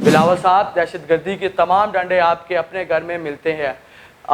بلاول صاحب، دہشت گردی کے تمام ڈنڈے آپ کے اپنے گھر میں ملتے ہیں۔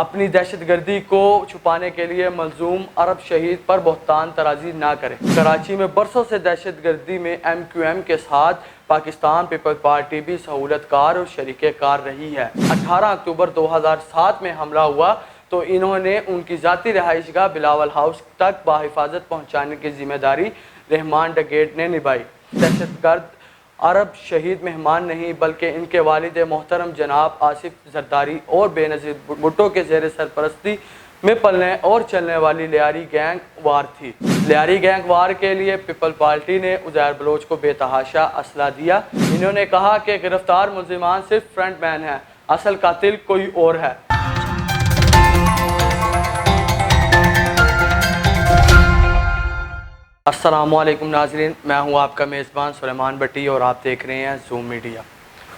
اپنی دہشت گردی کو چھپانے کے لیے مظلوم عرب شہید پر بہتان طرازی نہ کریں۔ کراچی میں برسوں سے دہشت گردی میں ایم کیو ایم کے ساتھ پاکستان پیپلز پارٹی بھی سہولت کار اور شریک کار رہی ہے۔ 18 اکتوبر 2007 میں حملہ ہوا تو انہوں نے ان کی ذاتی رہائش گاہ بلاول ہاؤس تک بحفاظت پہنچانے کی ذمہ داری رحمان ڈگیٹ نے نبھائی۔ دہشت گرد عرب شہید مہمان نہیں بلکہ ان کے والد محترم جناب آصف زرداری اور بے نظیر بھٹو کے زیر سرپرستی میں پلنے اور چلنے والی لیاری گینگ وار تھی۔ لیاری گینگ وار کے لیے پیپل پارٹی نے عزیر بلوچ کو بے تحاشا اسلحہ دیا۔ انہوں نے کہا کہ گرفتار ملزمان صرف فرنٹ مین ہیں، اصل قاتل کوئی اور ہے۔ السلام علیکم ناظرین، میں ہوں آپ کا میزبان سلیمان بٹی اور آپ دیکھ رہے ہیں زوم میڈیا۔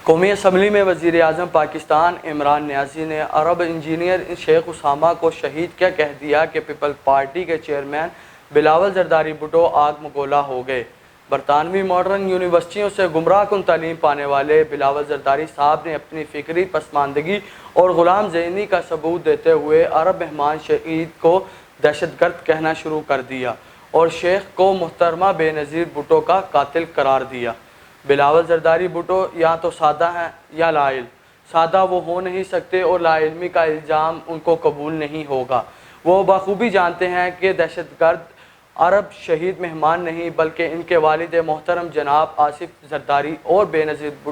قومی اسمبلی میں وزیر اعظم پاکستان عمران نیازی نے عرب انجینئر شیخ اسامہ کو شہید کیا کہہ دیا کہ پیپل پارٹی کے چیئرمین بلاول زرداری بھٹو آگ مگولا ہو گئے۔ برطانوی ماڈرن یونیورسٹیوں سے گمراہ کن تعلیم پانے والے بلاول زرداری صاحب نے اپنی فکری پسماندگی اور غلام ذہنی کا ثبوت دیتے ہوئے عرب مہمان شہید کو دہشت گرد کہنا شروع کر دیا اور شیخ کو محترمہ بے نظیر بھٹو کا قاتل قرار دیا۔ بلاول زرداری بھٹو یا تو سادہ ہیں یا لا علم۔ سادہ وہ ہو نہیں سکتے اور لا علمی کا الزام ان کو قبول نہیں ہوگا۔ وہ بخوبی جانتے ہیں کہ دہشت گرد عرب شہید مہمان نہیں بلکہ ان کے والد محترم جناب آصف زرداری اور بے نظیر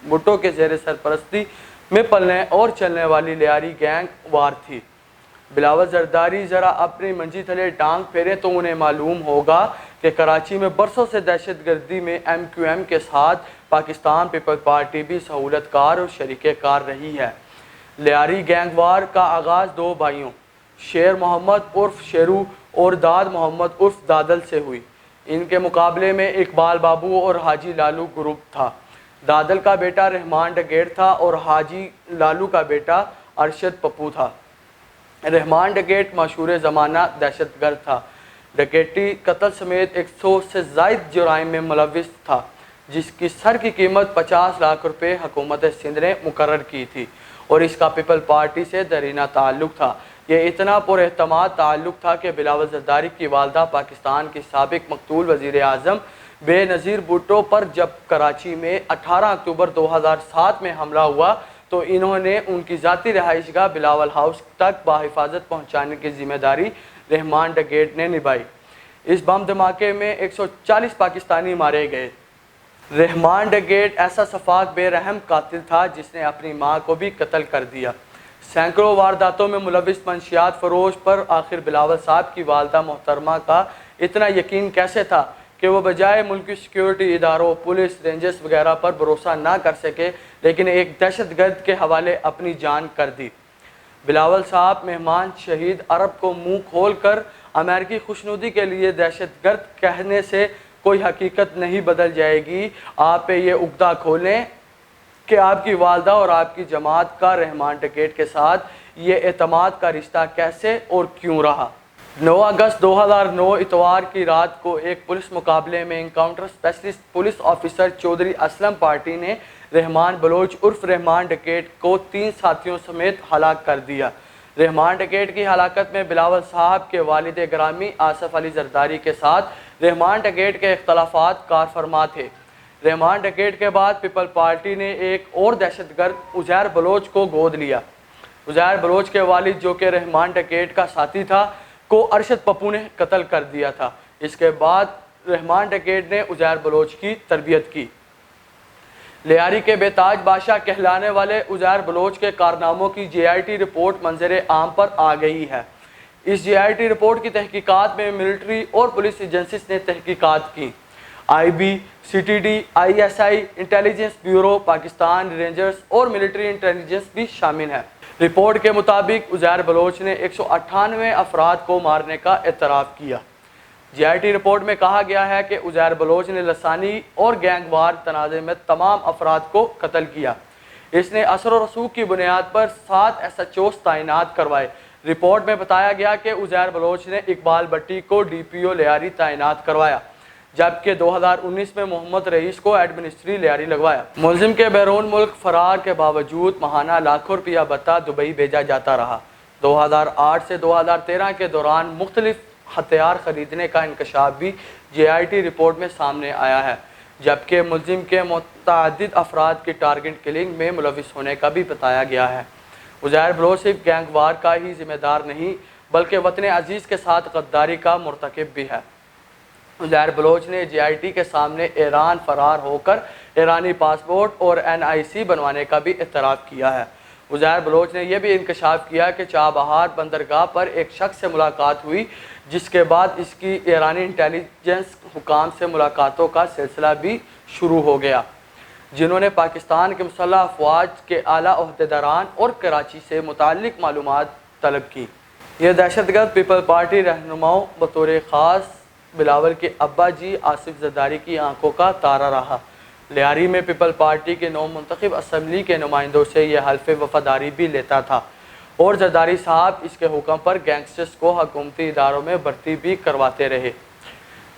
بھٹو کے زیر سرپرستی میں پلنے اور چلنے والی لیاری گینگ وار تھی۔ بلاول زرداری ذرا اپنی منجی تلے ٹانگ پھیرے تو انہیں معلوم ہوگا کہ کراچی میں برسوں سے دہشت گردی میں ایم کیو ایم کے ساتھ پاکستان پیپلز پارٹی بھی سہولت کار اور شریک کار رہی ہے۔ لیاری گینگ وار کا آغاز دو بھائیوں شیر محمد عرف شیرو اور داد محمد عرف دادل سے ہوئی۔ ان کے مقابلے میں اقبال بابو اور حاجی لالو گروپ تھا۔ دادل کا بیٹا رحمان ڈگیٹ تھا اور حاجی لالو کا بیٹا ارشد پپو تھا۔ رحمان ڈگیٹ مشہور زمانہ دہشت گرد تھا۔ ڈکیٹی، قتل سمیت 100 سے زائد جرائم میں ملوث تھا، جس کی سر کی قیمت 50 لاکھ روپے حکومت سندھ نے مقرر کی تھی اور اس کا پیپل پارٹی سے دیرینہ تعلق تھا۔ یہ اتنا پر اعتماد تعلق تھا کہ بلاول زرداری کی والدہ پاکستان کی سابق مقتول وزیر اعظم بے نظیر بھٹو پر جب کراچی میں 18 اکتوبر 2007 میں حملہ ہوا تو انہوں نے ان کی ذاتی رہائش گاہ بلاول ہاؤس تک بحفاظت پہنچانے کی ذمہ داری رحمان ڈگیٹ نے نبھائی۔ اس بم دھماکے میں 140 پاکستانی مارے گئے۔ رحمان ڈگیٹ ایسا سفاک بے رحم قاتل تھا جس نے اپنی ماں کو بھی قتل کر دیا۔ سینکڑوں وارداتوں میں ملوث منشیات فروش پر آخر بلاول صاحب کی والدہ محترمہ کا اتنا یقین کیسے تھا کہ وہ بجائے ملکی سیکیورٹی اداروں، پولیس، رینجرز وغیرہ پر بھروسہ نہ کر سکے لیکن ایک دہشت گرد کے حوالے اپنی جان کر دی۔ بلاول صاحب مہمان شہید عرب کو منہ کھول کر امریکی خوشنودی کے لیے دہشت گرد کہنے سے کوئی حقیقت نہیں بدل جائے گی۔ آپ پہ یہ عقدہ کھولیں کہ آپ کی والدہ اور آپ کی جماعت کا رحمان ڈگیٹ کے ساتھ یہ اعتماد کا رشتہ کیسے اور کیوں رہا۔ 9 اگست 2009 اتوار کی رات کو ایک پولیس مقابلے میں encounter specialist police officer Chaudhry Aslam party نے رحمان بلوچ عرف رحمان ڈگیٹ کو 3 ساتھیوں سمیت ہلاک کر دیا۔ رحمان ڈگیٹ کی ہلاکت میں بلاول صاحب کے والد گرامی آصف علی زرداری کے ساتھ رحمان ڈگیٹ کے اختلافات کار فرما تھے۔ رحمان ڈگیٹ کے بعد پیپل پارٹی نے ایک اور دہشت گرد عزیر بلوچ کو گود لیا۔ عزیر بلوچ کے والد جو کہ رحمان ڈگیٹ کا ساتھی تھا کو ارشد پپو نے قتل کر دیا تھا۔ اس کے بعد رحمان ڈگیٹ نے عزیر بلوچ کی تربیت کی۔ لیاری کے بے تاج بادشاہ کہلانے والے عزیر بلوچ کے کارناموں کی جے آئی ٹی رپورٹ منظر عام پر آ گئی ہے۔ اس جے آئی ٹی رپورٹ کی تحقیقات میں ملٹری اور پولیس ایجنسیز نے تحقیقات کی۔ I B, C T D, I S I, intelligence bureau, Pakistan rangers اور ملٹری انٹیلیجنس بھی شامل ہیں۔ رپورٹ کے مطابق عزیر بلوچ نے 198 افراد کو مارنے کا اعتراف کیا۔ جے آئی ٹی رپورٹ میں کہا گیا ہے کہ عزیر بلوچ نے لسانی اور گینگ وار تنازع میں تمام افراد کو قتل کیا۔ اس نے اثر و رسوخ کی بنیاد پر 7 ایس ایچ اوز تعینات کروائے۔ رپورٹ میں بتایا گیا کہ عزیر بلوچ نے اقبال بٹی کو ڈی پی او لیاری تعینات کروایا۔ جبکہ 2019 میں محمد رئیس کو ایڈمنسٹری لیاری لگوایا۔ ملزم کے بیرون ملک فرار کے باوجود ماہانہ لاکھوں روپیہ بھتہ دبئی بھیجا جاتا رہا۔ 2008 سے 2013 کے دوران مختلف ہتھیار خریدنے کا انکشاف بھی JIT رپورٹ میں سامنے آیا ہے، جبکہ ملزم کے متعدد افراد کی ٹارگٹ کلنگ میں ملوث ہونے کا بھی بتایا گیا ہے۔ عزیر بلوچ صرف گینگ وار کا ہی ذمہ دار نہیں بلکہ وطن عزیز کے ساتھ غداری کا مرتکب بھی ہے۔ عزیر بلوچ نے JIT کے سامنے ایران فرار ہو کر ایرانی پاسپورٹ اور NIC بنوانے کا بھی اعتراف کیا ہے۔ عزیر بلوچ نے یہ بھی انکشاف کیا کہ چابہار بندرگاہ پر ایک شخص سے ملاقات ہوئی، جس کے بعد اس کی ایرانی انٹیلیجنس حکام سے ملاقاتوں کا سلسلہ بھی شروع ہو گیا، جنہوں نے پاکستان کے مسلح افواج کے اعلیٰ عہدیداران اور کراچی سے متعلق معلومات طلب کی۔ یہ دہشت گرد پیپل پارٹی رہنماؤں بطور خاص بلاول کے ابا جی آصف زرداری کی آنکھوں کا تارا رہا۔ لیاری میں پیپل پارٹی کے نو منتخب اسمبلی کے نمائندوں سے یہ حلف وفاداری بھی لیتا تھا اور زرداری صاحب اس کے حکم پر گینگسٹرز کو حکومتی اداروں میں بھرتی بھی کرواتے رہے۔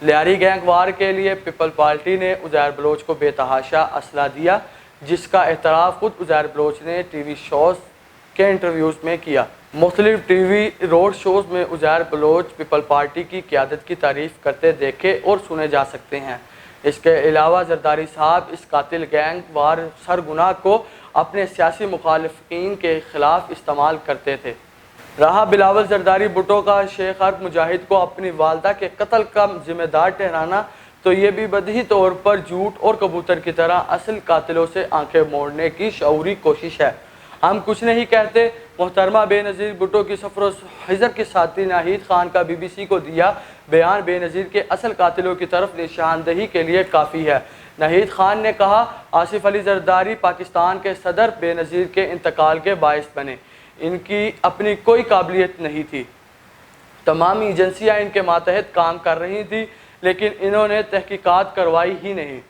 لیاری گینگ وار کے لیے پیپل پارٹی نے عزیر بلوچ کو بے تحاشا اسلحہ دیا، جس کا اعتراف خود عزیر بلوچ نے ٹی وی شوز کے انٹرویوز میں کیا۔ مختلف ٹی وی روڈ شوز میں عزیر بلوچ پیپل پارٹی کی قیادت کی تعریف کرتے دیکھے اور سنے جا سکتے ہیں۔ اس کے علاوہ زرداری صاحب اس قاتل گینگ وار سرگناہ کو اپنے سیاسی مخالفین کے خلاف استعمال کرتے تھے۔ رہا بلاول زرداری بھٹو کا شیخ ارب مجاہد کو اپنی والدہ کے قتل کا ذمہ دار ٹھہرانا، تو یہ بھی بدیہی طور پر جھوٹ اور کبوتر کی طرح اصل قاتلوں سے آنکھیں موڑنے کی شعوری کوشش ہے۔ ہم کچھ نہیں کہتے۔ محترمہ بے نظیر بھٹو کی سفر و حضر کے ساتھی ناہید خان کا BBC کو دیا بیان بے نظیر کے اصل قاتلوں کی طرف نشاندہی کے لیے کافی ہے۔ ناہید خان نے کہا، آصف علی زرداری پاکستان کے صدر بے نظیر کے انتقال کے باعث بنے، ان کی اپنی کوئی قابلیت نہیں تھی، تمام ایجنسیاں ان کے ماتحت کام کر رہی تھیں، لیکن انہوں نے تحقیقات کروائی ہی نہیں۔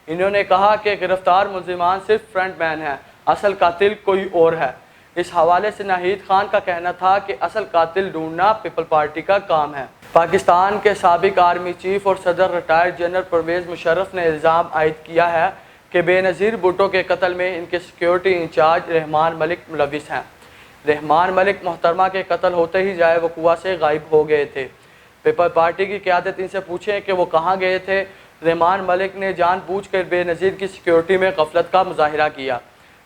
انہوں نے کہا کہ گرفتار ملزمان صرف فرنٹ مین ہیں، اصل قاتل کوئی اور ہے۔ اس حوالے سے ناہید خان کا کہنا تھا کہ اصل قاتل ڈھونڈنا پیپل پارٹی کا کام ہے۔ پاکستان کے سابق آرمی چیف اور صدر ریٹائرڈ جنرل پرویز مشرف نے الزام عائد کیا ہے کہ بے نظیر بھٹو کے قتل میں ان کے سیکیورٹی انچارج رحمان ملک ملوث ہیں۔ رحمان ملک محترمہ کے قتل ہوتے ہی جائے وقوع سے غائب ہو گئے تھے۔ پیپل پارٹی کی قیادت ان سے پوچھیں کہ وہ کہاں گئے تھے۔ رحمان ملک نے جان بوجھ کر بے نظیر کی سیکیورٹی میں غفلت کا مظاہرہ کیا۔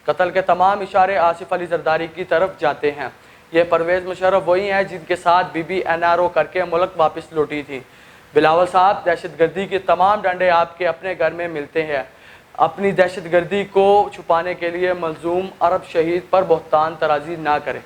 قتل کے تمام اشارے آصف علی زرداری کی طرف جاتے ہیں۔ یہ پرویز مشرف وہی ہیں جن کے ساتھ BBNRO کر کے ملک واپس لوٹی تھی۔ بلاول صاحب، دہشت گردی کے تمام ڈنڈے آپ کے اپنے گھر میں ملتے ہیں۔ اپنی دہشت گردی کو چھپانے کے لیے مظلوم عرب شہید پر بہتان طرازی نہ کریں۔